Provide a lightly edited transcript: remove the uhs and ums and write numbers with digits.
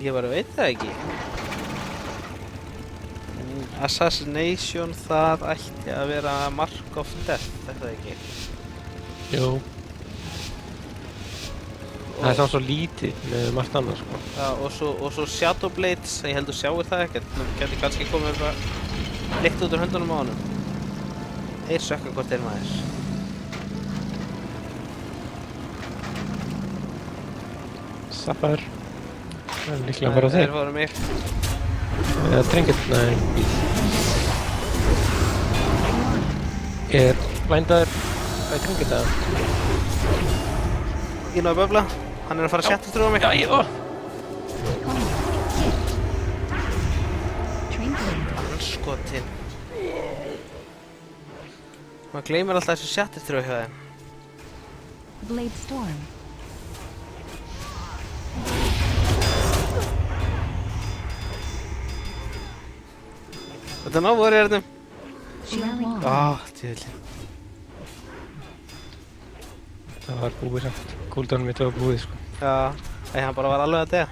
Ég bara veit það ekki. Assassination, það ætti að vera Mark of Death, er það ekki? Jú. Það er samt svo lítið með margt annað, sko. Já, og svo Shadow Blades, ég held að sjáir það ekkert. Nú geti kannski komið eitthvað lykt út úr höndunum á honum. Þeir sökka hvort þeir maður. Sappaður. Það er líklega bara Þeir þeir. fóru mig. Eða drengir, nei. Er blændaður að drengir það? Ég náðu böfla. Hann er að fara að setja þrjóða mig. Já, já. Anskotinn. Maður gleymir alltaf þessu setja þrjóða hjá þeim. Blade Storm. Þetta er náður í hérna. Shield Wall. Djöðlinn. Það var búið samt. Cooldownum mitt var búið, sko. Já, hann bara var alveg að deyja.